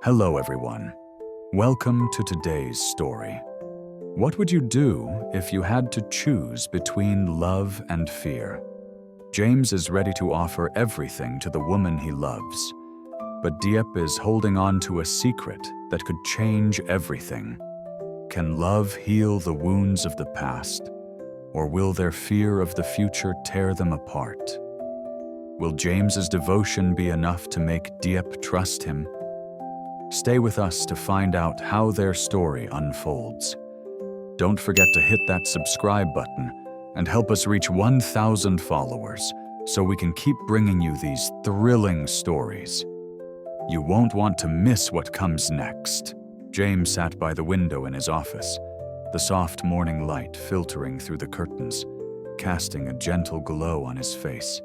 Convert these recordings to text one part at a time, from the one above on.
Hello everyone. Welcome to today's story. What would you do if you had to choose between love and fear? James is ready to offer everything to the woman he loves, but Diep is holding on to a secret that could change everything. Can love heal the wounds of the past, or will their fear of the future tear them apart? Will James's devotion be enough to make Diep trust him? Stay with us to find out how their story unfolds. Don't forget to hit that subscribe button and help us reach 1,000 followers so we can keep bringing you these thrilling stories. You won't want to miss what comes next. James sat by the window in his office, the soft morning light filtering through the curtains, casting a gentle glow on his face.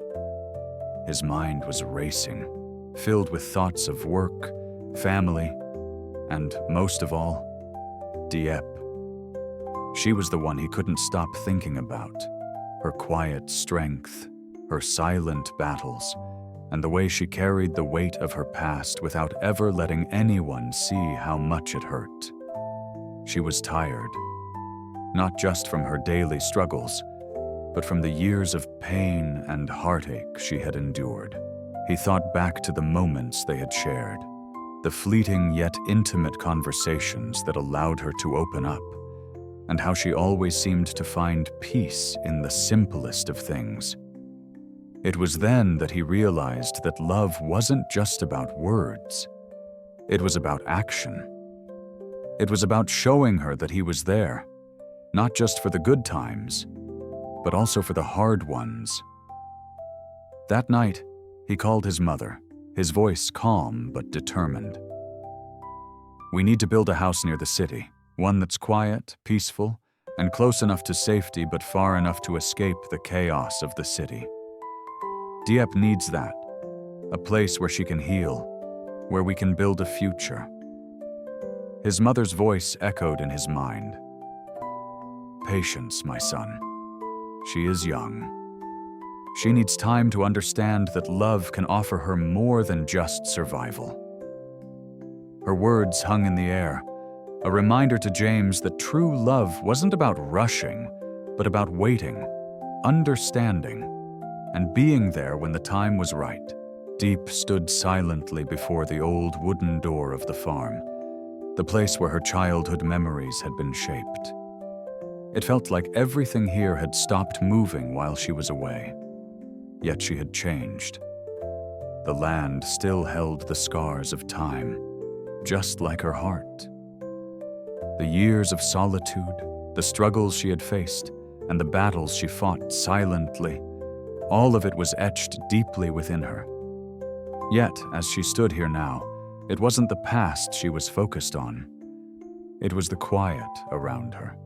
His mind was racing, filled with thoughts of work, family, and most of all, Diep. She was the one he couldn't stop thinking about. Her quiet strength, her silent battles, and the way she carried the weight of her past without ever letting anyone see how much it hurt. She was tired, not just from her daily struggles, but from the years of pain and heartache she had endured. He thought back to the moments they had shared, the fleeting yet intimate conversations that allowed her to open up, and how she always seemed to find peace in the simplest of things. It was then that he realized that love wasn't just about words. It was about action. It was about showing her that he was there, not just for the good times, but also for the hard ones. That night, he called his mother, his voice calm but determined. "We need to build a house near the city, one that's quiet, peaceful, and close enough to safety but far enough to escape the chaos of the city. Diep needs that, a place where she can heal, where we can build a future." His mother's voice echoed in his mind. "Patience, my son. She is young. She needs time to understand that love can offer her more than just survival." Her words hung in the air, a reminder to James that true love wasn't about rushing, but about waiting, understanding, and being there when the time was right. Diep stood silently before the old wooden door of the farm, the place where her childhood memories had been shaped. It felt like everything here had stopped moving while she was away. Yet she had changed. The land still held the scars of time, just like her heart. The years of solitude, the struggles she had faced, and the battles she fought silently, all of it was etched deeply within her. Yet, as she stood here now, it wasn't the past she was focused on. It was the quiet around her,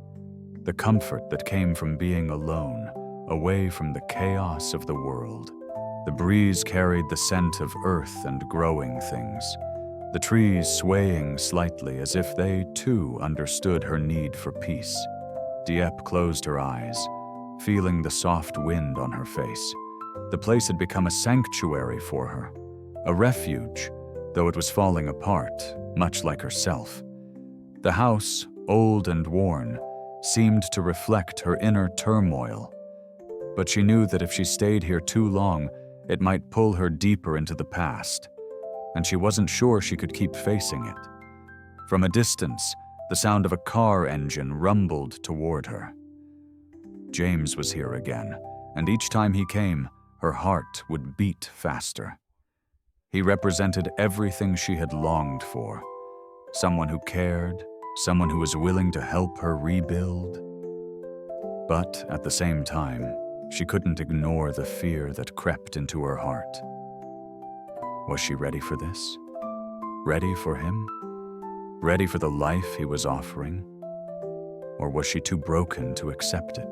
the comfort that came from being alone, away from the chaos of the world. The breeze carried the scent of earth and growing things, the trees swaying slightly as if they, too, understood her need for peace. Diep closed her eyes, feeling the soft wind on her face. The place had become a sanctuary for her, a refuge, though it was falling apart, much like herself. The house, old and worn, seemed to reflect her inner turmoil, but she knew that if she stayed here too long, it might pull her deeper into the past, and she wasn't sure she could keep facing it. From a distance, the sound of a car engine rumbled toward her. James was here again, and each time he came, her heart would beat faster. He represented everything she had longed for, someone who cared, someone who was willing to help her rebuild. But at the same time, she couldn't ignore the fear that crept into her heart. Was she ready for this? Ready for him? Ready for the life he was offering? Or was she too broken to accept it?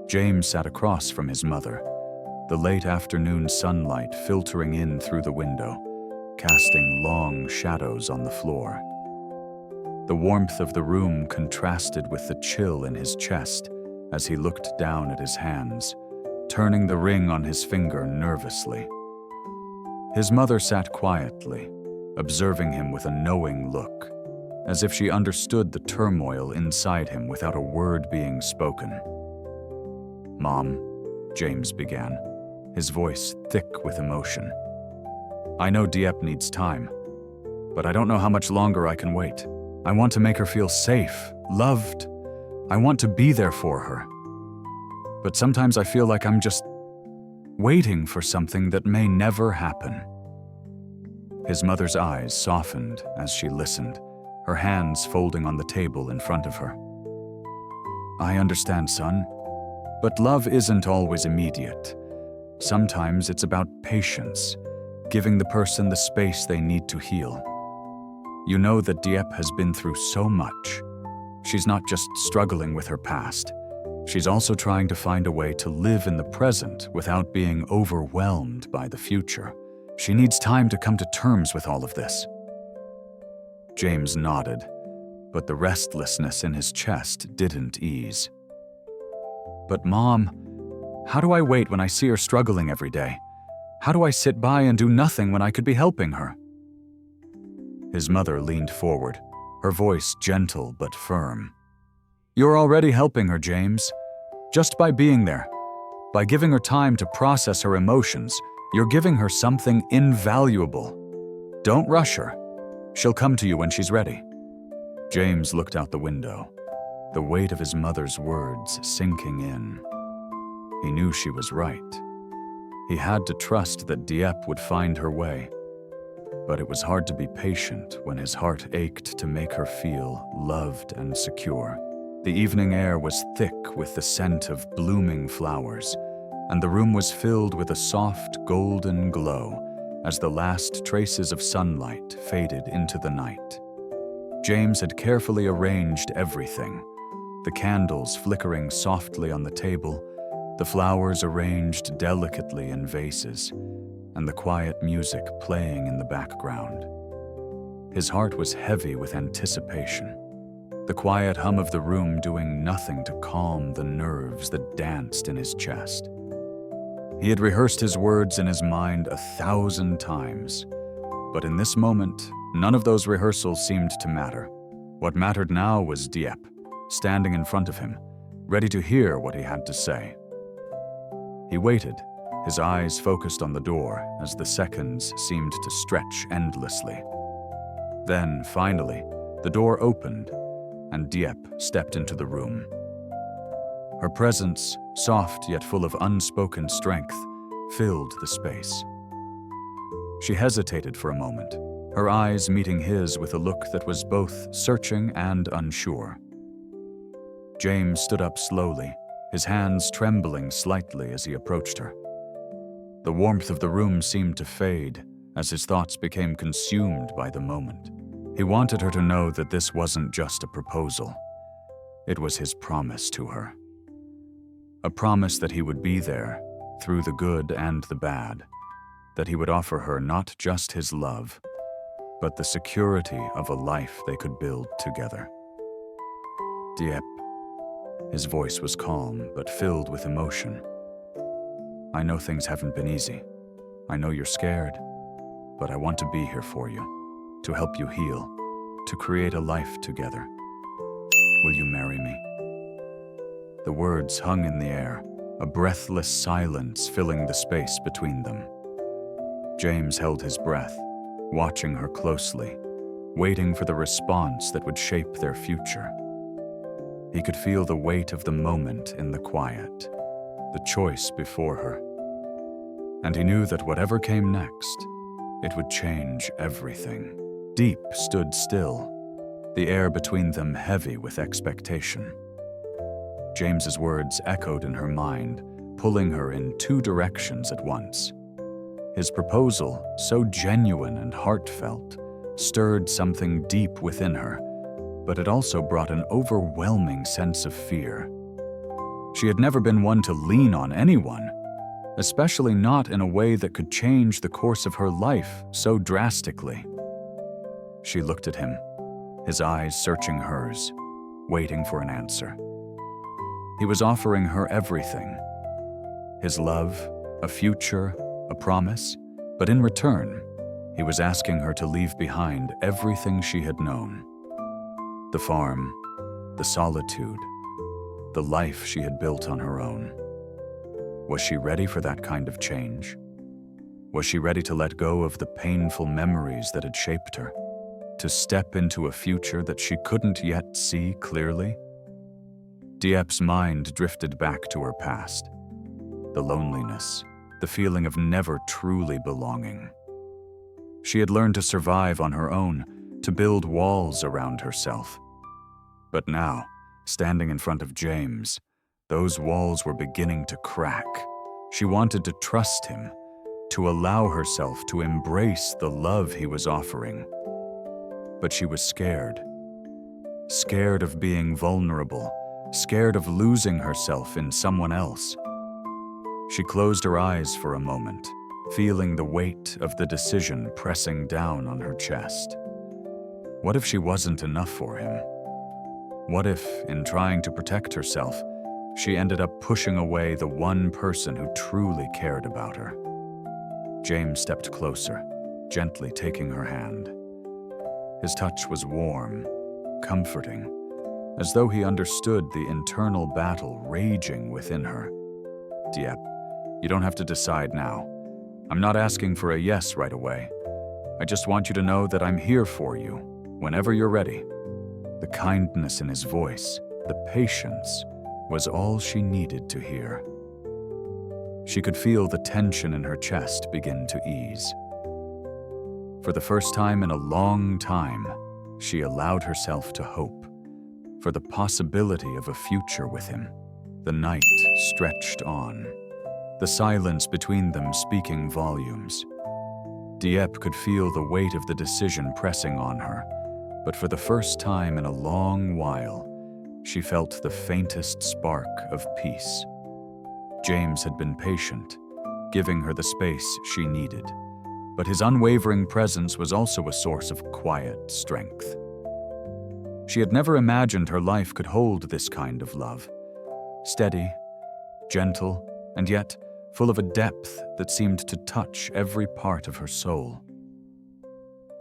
James sat across from his mother, the late afternoon sunlight filtering in through the window, casting long shadows on the floor. The warmth of the room contrasted with the chill in his chest as he looked down at his hands, turning the ring on his finger nervously. His mother sat quietly, observing him with a knowing look, as if she understood the turmoil inside him without a word being spoken. "Mom," James began, his voice thick with emotion. "I know Diep needs time, but I don't know how much longer I can wait. I want to make her feel safe, loved. I want to be there for her. But sometimes I feel like I'm just waiting for something that may never happen." His mother's eyes softened as she listened, her hands folding on the table in front of her. "I understand, son, but love isn't always immediate. Sometimes it's about patience, giving the person the space they need to heal. You know that Diep has been through so much. She's not just struggling with her past. She's also trying to find a way to live in the present without being overwhelmed by the future. She needs time to come to terms with all of this." James nodded, but the restlessness in his chest didn't ease. "But Mom, how do I wait when I see her struggling every day? How do I sit by and do nothing when I could be helping her?" His mother leaned forward, her voice gentle but firm. "You're already helping her, James. Just by being there, by giving her time to process her emotions, you're giving her something invaluable. Don't rush her. She'll come to you when she's ready." James looked out the window, the weight of his mother's words sinking in. He knew she was right. He had to trust that Diep would find her way. But it was hard to be patient when his heart ached to make her feel loved and secure. The evening air was thick with the scent of blooming flowers, and the room was filled with a soft golden glow as the last traces of sunlight faded into the night. James had carefully arranged everything, the candles flickering softly on the table, the flowers arranged delicately in vases, and the quiet music playing in the background. His heart was heavy with anticipation, the quiet hum of the room doing nothing to calm the nerves that danced in his chest. He had rehearsed his words in his mind 1,000 times, but in this moment, none of those rehearsals seemed to matter. What mattered now was Diep, standing in front of him, ready to hear what he had to say. He waited, his eyes focused on the door as the seconds seemed to stretch endlessly. Then, finally, the door opened, and Diep stepped into the room. Her presence, soft yet full of unspoken strength, filled the space. She hesitated for a moment, her eyes meeting his with a look that was both searching and unsure. James stood up slowly, his hands trembling slightly as he approached her. The warmth of the room seemed to fade as his thoughts became consumed by the moment. He wanted her to know that this wasn't just a proposal. It was his promise to her. A promise that he would be there, through the good and the bad, that he would offer her not just his love, but the security of a life they could build together. "Diep." His voice was calm, but filled with emotion. "I know things haven't been easy. I know you're scared, but I want to be here for you, to help you heal, to create a life together. Will you marry me?" The words hung in the air, a breathless silence filling the space between them. James held his breath, watching her closely, waiting for the response that would shape their future. He could feel the weight of the moment in the quiet, the choice before her. And he knew that whatever came next, it would change everything. Diep stood still, the air between them heavy with expectation. James's words echoed in her mind, pulling her in two directions at once. His proposal, so genuine and heartfelt, stirred something deep within her, but it also brought an overwhelming sense of fear. She had never been one to lean on anyone, especially not in a way that could change the course of her life so drastically. She looked at him, his eyes searching hers, waiting for an answer. He was offering her everything. His love, a future, a promise, but in return, He was asking her to leave behind everything she had known. The farm, the solitude, the life she had built on her own. Was she ready for that kind of change? Was she ready to let go of the painful memories that had shaped her, to step into a future that she couldn't yet see clearly? Diep's mind drifted back to her past. The loneliness, the feeling of never truly belonging. She had learned to survive on her own, to build walls around herself. But now, standing in front of James, those walls were beginning to crack. She wanted to trust him, to allow herself to embrace the love he was offering. But she was scared. Scared of being vulnerable, scared of losing herself in someone else. She closed her eyes for a moment, feeling the weight of the decision pressing down on her chest. What if she wasn't enough for him? What if, in trying to protect herself, she ended up pushing away the one person who truly cared about her? James stepped closer, gently taking her hand. His touch was warm, comforting, as though he understood the internal battle raging within her. Diep, you don't have to decide now. I'm not asking for a yes right away. I just want you to know that I'm here for you, whenever you're ready. The kindness in his voice, the patience, was all she needed to hear. She could feel the tension in her chest begin to ease. For the first time in a long time, she allowed herself to hope for the possibility of a future with him. The night stretched on, the silence between them speaking volumes. Diep could feel the weight of the decision pressing on her, but for the first time in a long while, she felt the faintest spark of peace. James had been patient, giving her the space she needed, but his unwavering presence was also a source of quiet strength. She had never imagined her life could hold this kind of love. Steady, gentle, and yet full of a depth that seemed to touch every part of her soul.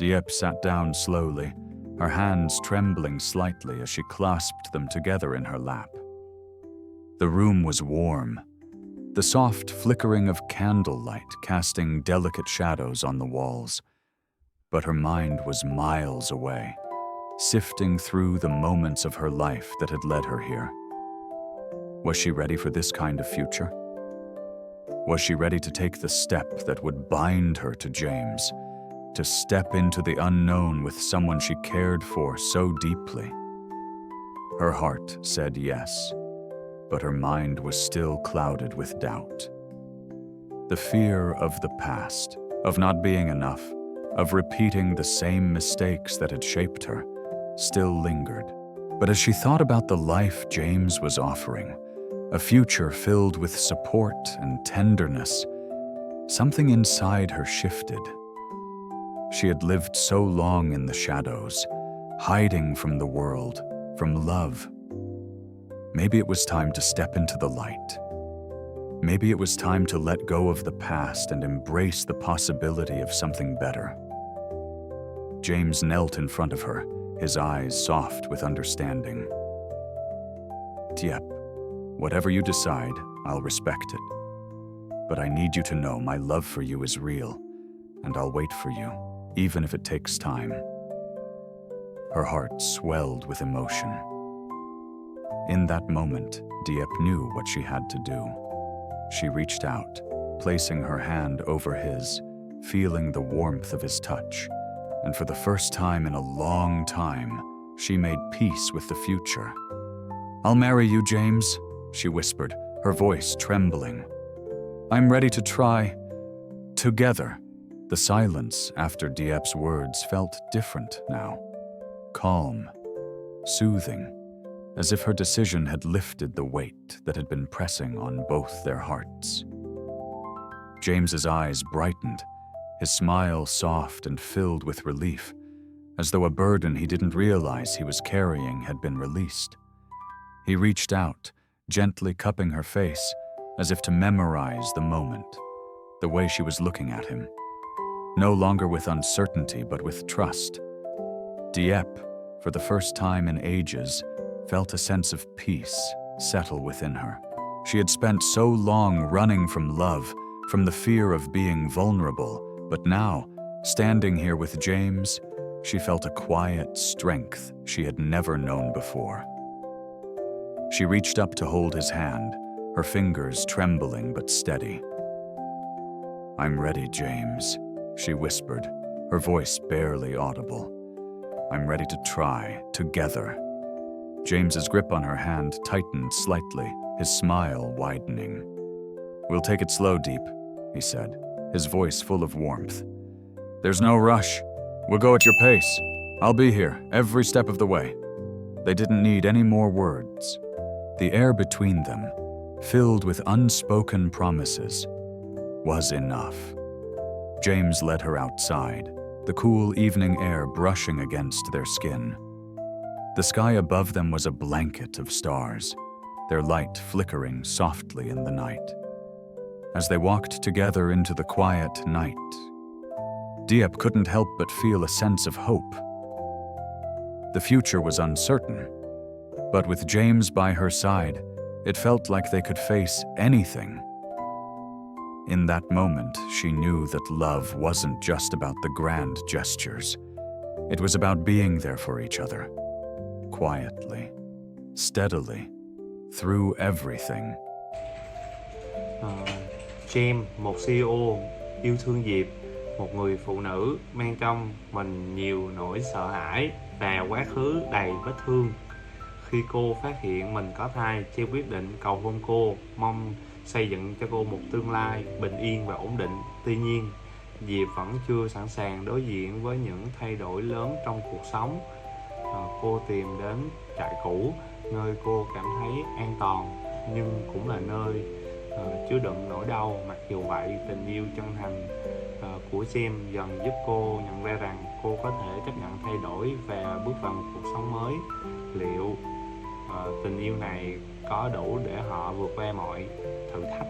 Diep sat down slowly, her hands trembling slightly as she clasped them together in her lap. The room was warm, the soft flickering of candlelight casting delicate shadows on the walls. But her mind was miles away, sifting through the moments of her life that had led her here. Was she ready for this kind of future? Was she ready to take the step that would bind her to James, to step into the unknown with someone she cared for so deeply? Her heart said yes, but her mind was still clouded with doubt. The fear of the past, of not being enough, of repeating the same mistakes that had shaped her, still lingered. But as she thought about the life James was offering, a future filled with support and tenderness, something inside her shifted. She had lived so long in the shadows, hiding from the world, from love. Maybe it was time to step into the light. Maybe it was time to let go of the past and embrace the possibility of something better. James knelt in front of her, his eyes soft with understanding. Diep, whatever you decide, I'll respect it. But I need you to know my love for you is real, and I'll wait for you, even if it takes time. Her heart swelled with emotion. In that moment, Diep knew what she had to do. She reached out, placing her hand over his, feeling the warmth of his touch, and for the first time in a long time, she made peace with the future. "I'll marry you, James," she whispered, her voice trembling. "I'm ready to try. Together." The silence after Diep's words felt different now. Calm, soothing, as if her decision had lifted the weight that had been pressing on both their hearts. James's eyes brightened, his smile soft and filled with relief, as though a burden he didn't realize he was carrying had been released. He reached out, gently cupping her face, as if to memorize the moment, the way she was looking at him. no longer with uncertainty but with trust. Diep, for the first time in ages, felt a sense of peace settle within her. She had spent so long running from love, from the fear of being vulnerable, but now, standing here with James, she felt a quiet strength she had never known before. She reached up to hold his hand, her fingers trembling but steady. "I'm ready, James," she whispered, her voice barely audible. "I'm ready to try, together." James's grip on her hand tightened slightly, his smile widening. "We'll take it slow, Diep," he said, his voice full of warmth. "There's no rush. We'll go at your pace. I'll be here, every step of the way." They didn't need any more words. The air between them, filled with unspoken promises, was enough. James led her outside, the cool evening air brushing against their skin. The sky above them was a blanket of stars, their light flickering softly in the night. As they walked together into the quiet night, Diep couldn't help but feel a sense of hope. The future was uncertain, but with James by her side, it felt like they could face anything. In that moment, she knew that love wasn't just about the grand gestures. It was about being there for each other, quietly, steadily, through everything. James, một CEO yêu thương Diệp, một người phụ nữ mang trong mình nhiều nỗi sợ hãi và quá khứ đầy vết thương. Khi cô phát hiện mình có thai, James quyết định cầu hôn cô, mong xây dựng cho cô một tương lai bình yên và ổn định. Tuy nhiên, Diệp vẫn chưa sẵn sàng đối diện với những thay đổi lớn trong cuộc sống. Cô tìm đến trại cũ, nơi cô cảm thấy an toàn, nhưng cũng là nơi chứa đựng nỗi đau. Mặc dù vậy, tình yêu chân thành của James dần giúp cô nhận ra rằng cô có thể chấp nhận thay đổi và bước vào một cuộc sống mới. Liệu tình yêu này có đủ để họ vượt qua mọi thử thách?